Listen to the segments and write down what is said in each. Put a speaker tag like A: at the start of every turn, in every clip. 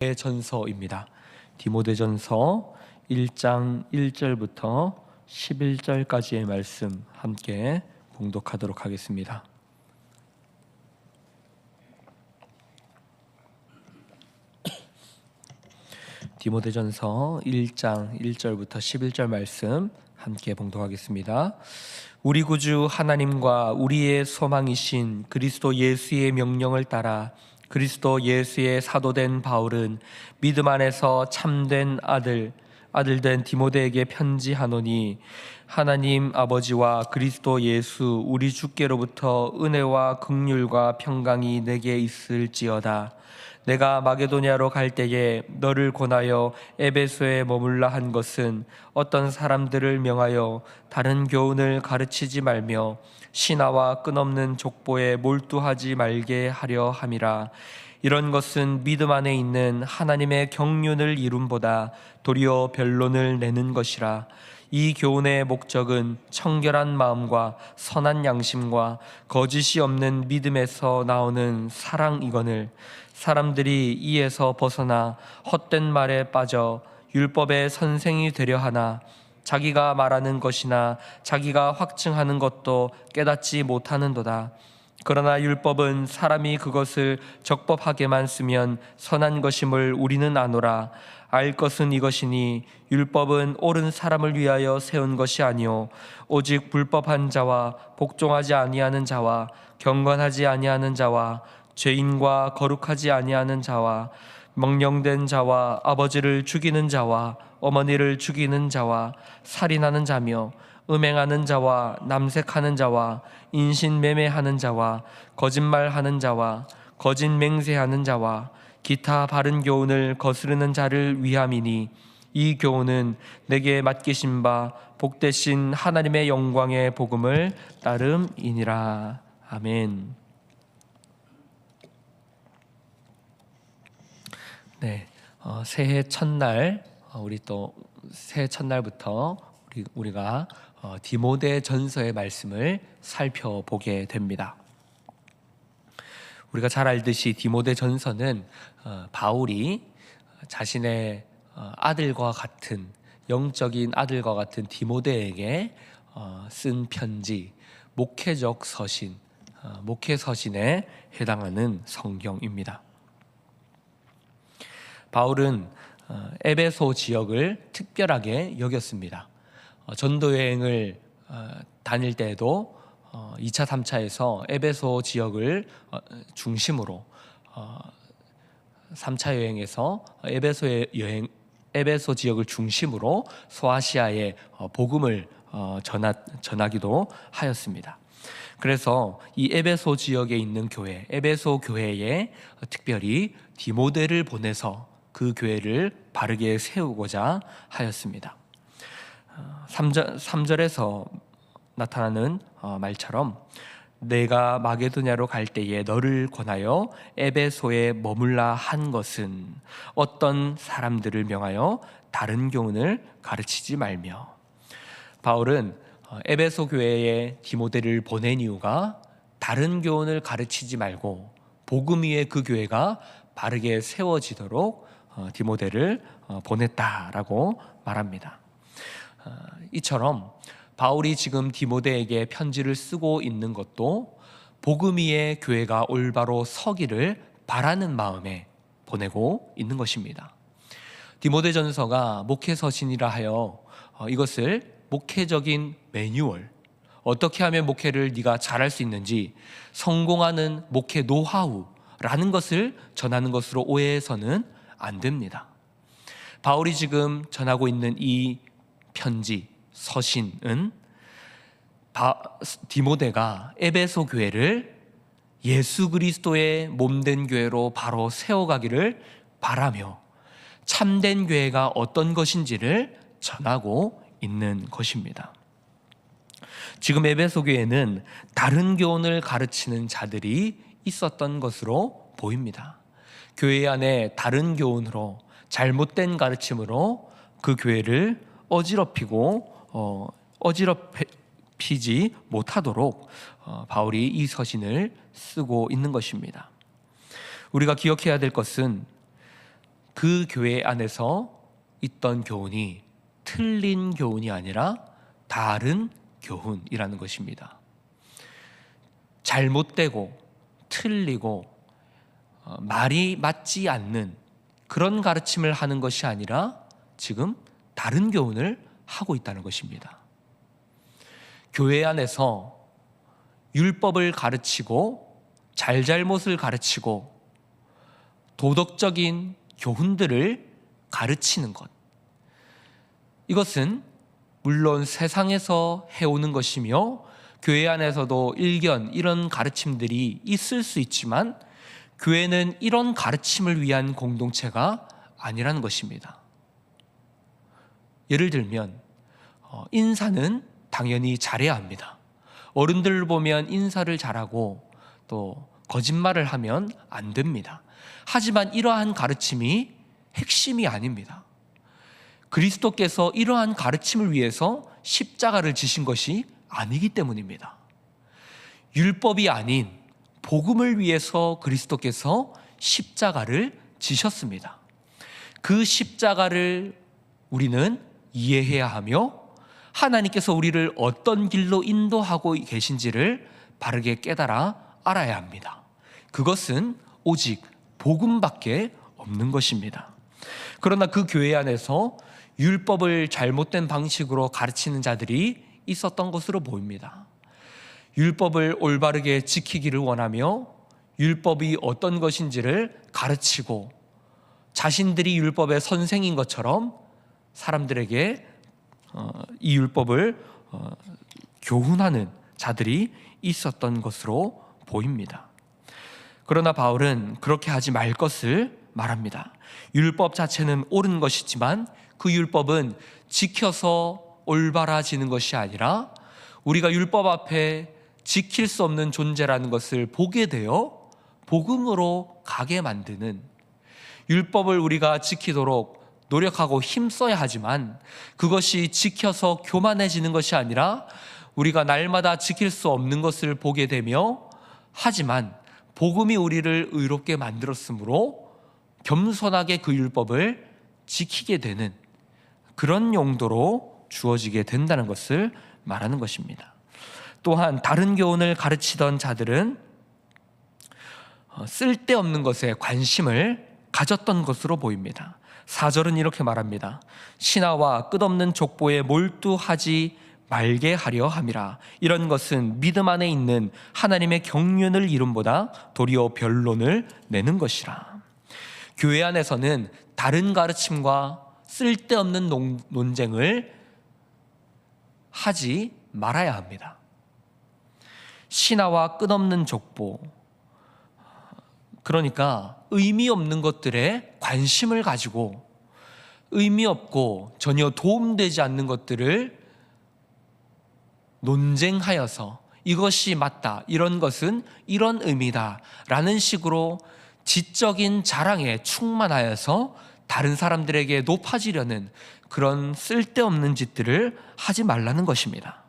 A: 전서입니다. 디모데전서 1장 1절부터 11절까지의 말씀 함께 봉독하도록 하겠습니다. 디모데전서 1장 1절부터 11절 말씀 함께 봉독하겠습니다. 우리 구주 하나님과 우리의 소망이신 그리스도 예수의 명령을 따라 그리스도 예수의 사도된 바울은 믿음 안에서 참된 아들된 디모데에게 편지하노니, 하나님 아버지와 그리스도 예수 우리 주께로부터 은혜와 긍휼과 평강이 내게 있을지어다. 내가 마게도냐로 갈 때에 너를 권하여 에베소에 머물라 한 것은 어떤 사람들을 명하여 다른 교훈을 가르치지 말며 신하와 끝없는 족보에 몰두하지 말게 하려 함이라. 이런 것은 믿음 안에 있는 하나님의 경륜을 이룸보다 도리어 변론을 내는 것이라. 이 교훈의 목적은 청결한 마음과 선한 양심과 거짓이 없는 믿음에서 나오는 사랑이거늘, 사람들이 이에서 벗어나 헛된 말에 빠져 율법의 선생이 되려 하나 자기가 말하는 것이나 자기가 확증하는 것도 깨닫지 못하는도다. 그러나 율법은 사람이 그것을 적법하게만 쓰면 선한 것임을 우리는 아노라. 알 것은 이것이니 율법은 옳은 사람을 위하여 세운 것이 아니요 오직 불법한 자와 복종하지 아니하는 자와 경건하지 아니하는 자와 죄인과 거룩하지 아니하는 자와 명령된 자와 아버지를 죽이는 자와 어머니를 죽이는 자와 살인하는 자며 음행하는 자와 남색하는 자와 인신매매하는 자와 거짓말하는 자와 거짓 맹세하는 자와 기타 바른 교훈을 거스르는 자를 위함이니, 이 교훈은 내게 맡기신 바 복되신 하나님의 영광의 복음을 따름이니라. 아멘. 네, 새해 첫날 우리 또 새해 첫날부터 우리가 디모데 전서의 말씀을 살펴보게 됩니다. 우리가 잘 알듯이 디모데 전서는 바울이 자신의 아들과 같은 영적인 아들과 같은 디모데에게 쓴 편지, 목회적 서신, 목회 서신에 해당하는 성경입니다. 바울은 에베소 지역을 특별하게 여겼습니다. 전도 여행을 다닐 때에도 2차, 3차에서 에베소 지역을 중심으로 3차 여행에서 에베소 지역을 중심으로 소아시아에 복음을 전하기도 하였습니다. 그래서 이 에베소 지역에 있는 교회, 에베소 교회에 특별히 디모데를 보내서 그 교회를 바르게 세우고자 하였습니다. 3절에서 나타나는 말처럼 내가 마게도냐로 갈 때에 너를 권하여 에베소에 머물라 한 것은 어떤 사람들을 명하여 다른 교훈을 가르치지 말며, 바울은 에베소 교회에 디모데를 보낸 이유가 다른 교훈을 가르치지 말고 복음 위에 그 교회가 바르게 세워지도록 디모데를 보냈다라고 말합니다. 이처럼 바울이 지금 디모데에게 편지를 쓰고 있는 것도 복음 위에 교회가 올바로 서기를 바라는 마음에 보내고 있는 것입니다. 디모데전서가 목회서신이라 하여 이것을 목회적인 매뉴얼, 어떻게 하면 목회를 네가 잘할 수 있는지 성공하는 목회 노하우라는 것을 전하는 것으로 오해해서는 안 됩니다. 바울이 지금 전하고 있는 이 편지, 서신은 디모데가 에베소 교회를 예수 그리스도의 몸된 교회로 바로 세워가기를 바라며 참된 교회가 어떤 것인지를 전하고 있는 것입니다. 지금 에베소 교회는 다른 교훈을 가르치는 자들이 있었던 것으로 보입니다. 교회 안에 다른 교훈으로, 잘못된 가르침으로 그 교회를 어지럽히지 못하도록 바울이 이 서신을 쓰고 있는 것입니다. 우리가 기억해야 될 것은 그 교회 안에서 있던 교훈이 틀린 교훈이 아니라 다른 교훈이라는 것입니다. 잘못되고 틀리고 말이 맞지 않는 그런 가르침을 하는 것이 아니라 지금 다른 교훈을 하고 있다는 것입니다. 교회 안에서 율법을 가르치고 잘잘못을 가르치고 도덕적인 교훈들을 가르치는 것, 이것은 물론 세상에서 해오는 것이며 교회 안에서도 일견 이런 가르침들이 있을 수 있지만 교회는 이런 가르침을 위한 공동체가 아니라는 것입니다. 예를 들면 인사는 당연히 잘해야 합니다. 어른들을 보면 인사를 잘하고 또 거짓말을 하면 안 됩니다. 하지만 이러한 가르침이 핵심이 아닙니다. 그리스도께서 이러한 가르침을 위해서 십자가를 지신 것이 아니기 때문입니다. 율법이 아닌 복음을 위해서 그리스도께서 십자가를 지셨습니다. 그 십자가를 우리는 이해해야 하며 하나님께서 우리를 어떤 길로 인도하고 계신지를 바르게 깨달아 알아야 합니다. 그것은 오직 복음밖에 없는 것입니다. 그러나 그 교회 안에서 율법을 잘못된 방식으로 가르치는 자들이 있었던 것으로 보입니다. 율법을 올바르게 지키기를 원하며 율법이 어떤 것인지를 가르치고 자신들이 율법의 선생인 것처럼 사람들에게 이 율법을 교훈하는 자들이 있었던 것으로 보입니다. 그러나 바울은 그렇게 하지 말 것을 말합니다. 율법 자체는 옳은 것이지만 그 율법은 지켜서 올바라지는 것이 아니라 우리가 율법 앞에 지킬 수 없는 존재라는 것을 보게 되어 복음으로 가게 만드는, 율법을 우리가 지키도록 노력하고 힘써야 하지만 그것이 지켜서 교만해지는 것이 아니라 우리가 날마다 지킬 수 없는 것을 보게 되며, 하지만 복음이 우리를 의롭게 만들었으므로 겸손하게 그 율법을 지키게 되는 그런 용도로 주어지게 된다는 것을 말하는 것입니다. 또한 다른 교훈을 가르치던 자들은 쓸데없는 것에 관심을 가졌던 것으로 보입니다. 4절은 이렇게 말합니다. 신하와 끝없는 족보에 몰두하지 말게 하려 함이라. 이런 것은 믿음 안에 있는 하나님의 경륜을 이름보다 도리어 변론을 내는 것이라. 교회 안에서는 다른 가르침과 쓸데없는 논쟁을 하지 말아야 합니다. 신하와 끝없는 족보, 그러니까 의미 없는 것들에 관심을 가지고 의미 없고 전혀 도움되지 않는 것들을 논쟁하여서 이것이 맞다, 이런 것은 이런 의미다 라는 식으로 지적인 자랑에 충만하여서 다른 사람들에게 높아지려는 그런 쓸데없는 짓들을 하지 말라는 것입니다.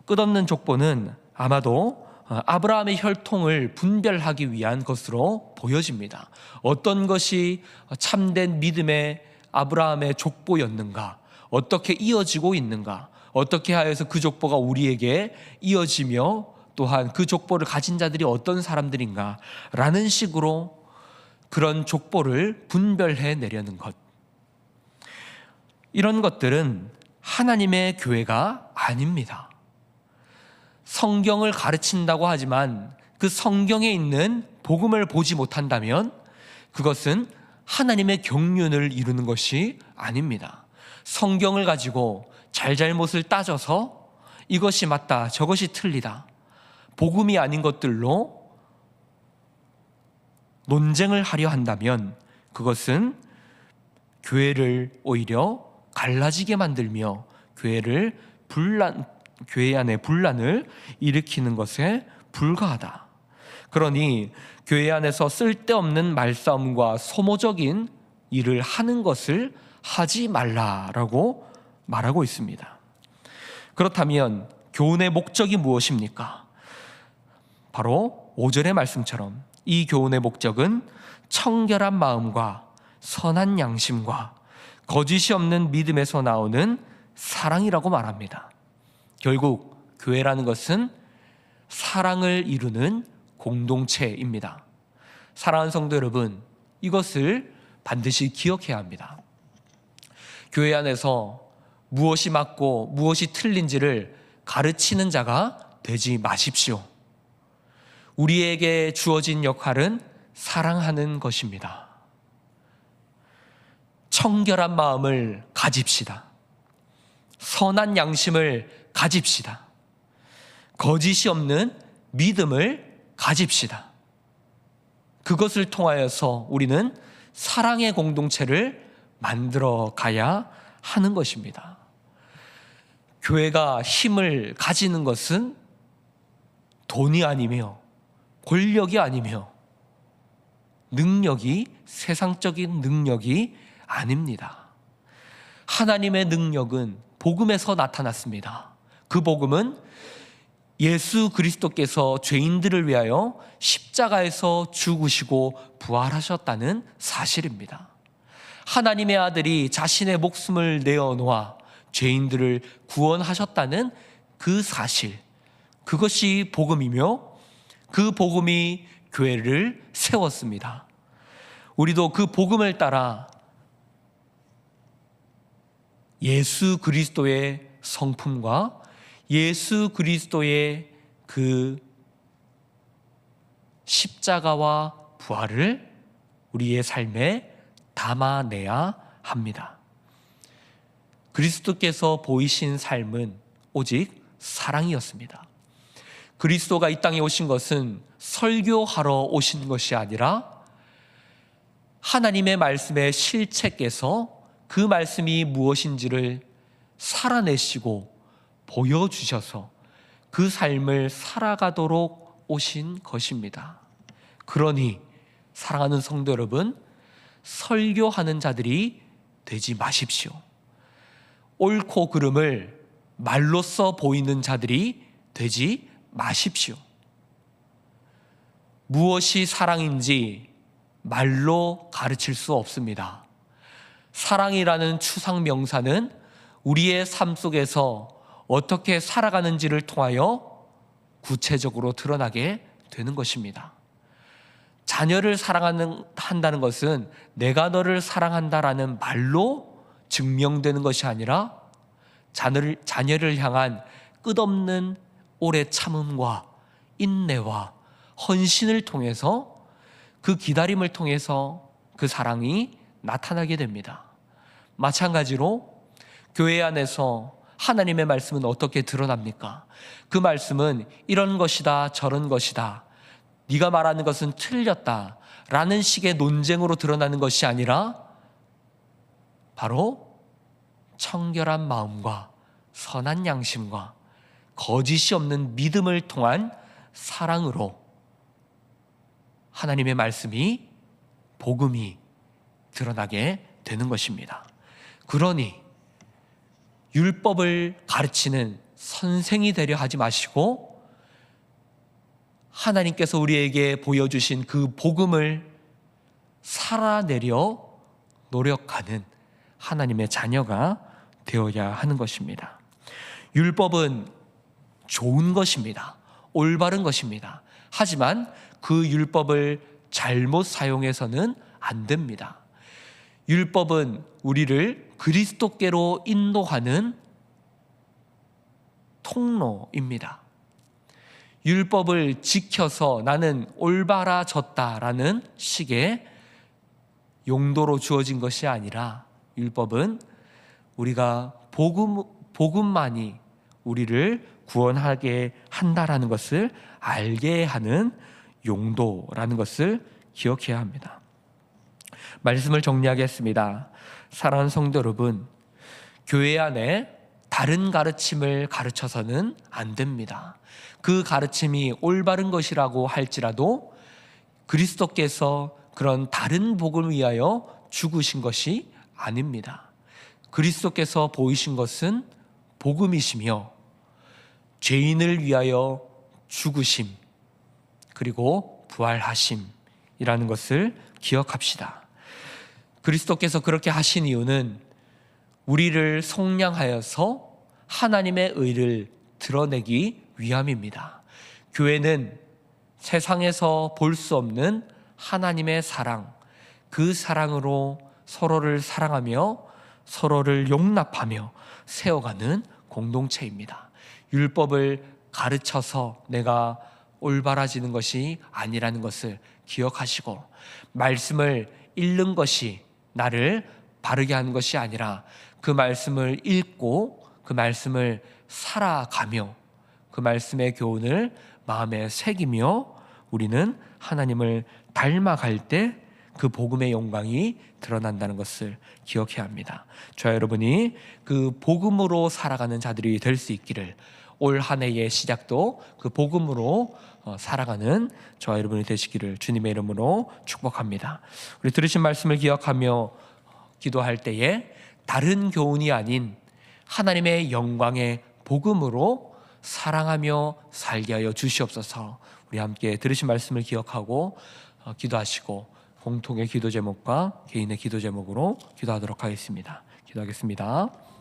A: 끝없는 족보는 아마도 아브라함의 혈통을 분별하기 위한 것으로 보여집니다. 어떤 것이 참된 믿음의 아브라함의 족보였는가, 어떻게 이어지고 있는가, 어떻게 하여서 그 족보가 우리에게 이어지며 또한 그 족보를 가진 자들이 어떤 사람들인가 라는 식으로 그런 족보를 분별해 내려는 것, 이런 것들은 하나님의 교회가 아닙니다. 성경을 가르친다고 하지만 그 성경에 있는 복음을 보지 못한다면 그것은 하나님의 경륜을 이루는 것이 아닙니다. 성경을 가지고 잘잘못을 따져서 이것이 맞다, 저것이 틀리다, 복음이 아닌 것들로 논쟁을 하려 한다면 그것은 교회를 오히려 갈라지게 만들며 교회 안에 분란을 일으키는 것에 불과하다. 그러니 교회 안에서 쓸데없는 말싸움과 소모적인 일을 하는 것을 하지 말라라고 말하고 있습니다. 그렇다면 교훈의 목적이 무엇입니까? 바로 5절의 말씀처럼 이 교훈의 목적은 청결한 마음과 선한 양심과 거짓이 없는 믿음에서 나오는 사랑이라고 말합니다. 결국 교회라는 것은 사랑을 이루는 공동체입니다. 사랑하는 성도 여러분, 이것을 반드시 기억해야 합니다. 교회 안에서 무엇이 맞고 무엇이 틀린지를 가르치는 자가 되지 마십시오. 우리에게 주어진 역할은 사랑하는 것입니다. 청결한 마음을 가집시다. 선한 양심을 가집시다. 거짓이 없는 믿음을 가집시다. 그것을 통하여서 우리는 사랑의 공동체를 만들어 가야 하는 것입니다. 교회가 힘을 가지는 것은 돈이 아니며 권력이 아니며 능력이, 세상적인 능력이 아닙니다. 하나님의 능력은 복음에서 나타났습니다. 그 복음은 예수 그리스도께서 죄인들을 위하여 십자가에서 죽으시고 부활하셨다는 사실입니다. 하나님의 아들이 자신의 목숨을 내어놓아 죄인들을 구원하셨다는 그 사실, 그것이 복음이며 그 복음이 교회를 세웠습니다. 우리도 그 복음을 따라 예수 그리스도의 성품과 예수 그리스도의 그 십자가와 부활을 우리의 삶에 담아내야 합니다. 그리스도께서 보이신 삶은 오직 사랑이었습니다. 그리스도가 이 땅에 오신 것은 설교하러 오신 것이 아니라 하나님의 말씀의 실체께서 그 말씀이 무엇인지를 살아내시고 보여주셔서 그 삶을 살아가도록 오신 것입니다. 그러니 사랑하는 성도 여러분, 설교하는 자들이 되지 마십시오. 옳고 그름을 말로써 보이는 자들이 되지 마십시오. 무엇이 사랑인지 말로 가르칠 수 없습니다. 사랑이라는 추상 명사는 우리의 삶 속에서 어떻게 살아가는지를 통하여 구체적으로 드러나게 되는 것입니다. 자녀를 사랑한다는 것은 내가 너를 사랑한다라는 말로 증명되는 것이 아니라 자녀를 향한 끝없는 오래 참음과 인내와 헌신을 통해서, 그 기다림을 통해서 그 사랑이 나타나게 됩니다. 마찬가지로 교회 안에서 하나님의 말씀은 어떻게 드러납니까? 그 말씀은 이런 것이다, 저런 것이다, 네가 말하는 것은 틀렸다 라는 식의 논쟁으로 드러나는 것이 아니라 바로 청결한 마음과 선한 양심과 거짓이 없는 믿음을 통한 사랑으로 하나님의 말씀이, 복음이 드러나게 되는 것입니다. 그러니 율법을 가르치는 선생이 되려 하지 마시고 하나님께서 우리에게 보여주신 그 복음을 살아내려 노력하는 하나님의 자녀가 되어야 하는 것입니다. 율법은 좋은 것입니다. 올바른 것입니다. 하지만 그 율법을 잘못 사용해서는 안 됩니다. 율법은 우리를 그리스도께로 인도하는 통로입니다. 율법을 지켜서 나는 올바라졌다라는 식의 용도로 주어진 것이 아니라 율법은 우리가 복음만이 우리를 구원하게 한다라는 것을 알게 하는 용도라는 것을 기억해야 합니다. 말씀을 정리하겠습니다. 사랑하는 성도 여러분, 교회 안에 다른 가르침을 가르쳐서는 안 됩니다. 그 가르침이 올바른 것이라고 할지라도 그리스도께서 그런 다른 복을 위하여 죽으신 것이 아닙니다. 그리스도께서 보이신 것은 복음이시며 죄인을 위하여 죽으심 그리고 부활하심이라는 것을 기억합시다. 그리스도께서 그렇게 하신 이유는 우리를 속량하여서 하나님의 의를 드러내기 위함입니다. 교회는 세상에서 볼 수 없는 하나님의 사랑, 그 사랑으로 서로를 사랑하며 서로를 용납하며 세워가는 공동체입니다. 율법을 가르쳐서 내가 올바라지는 것이 아니라는 것을 기억하시고, 말씀을 읽는 것이 나를 바르게 하는 것이 아니라 그 말씀을 읽고 그 말씀을 살아가며 그 말씀의 교훈을 마음에 새기며 우리는 하나님을 닮아갈 때 그 복음의 영광이 드러난다는 것을 기억해야 합니다. 저와 여러분이 그 복음으로 살아가는 자들이 될 수 있기를, 올 한 해의 시작도 그 복음으로 살아가는 저와 여러분이 되시기를 주님의 이름으로 축복합니다. 우리 들으신 말씀을 기억하며 기도할 때에 다른 교훈이 아닌 하나님의 영광의 복음으로 사랑하며 살게 하여 주시옵소서. 우리 함께 들으신 말씀을 기억하고 기도하시고 공통의 기도 제목과 개인의 기도 제목으로 기도하도록 하겠습니다. 기도하겠습니다.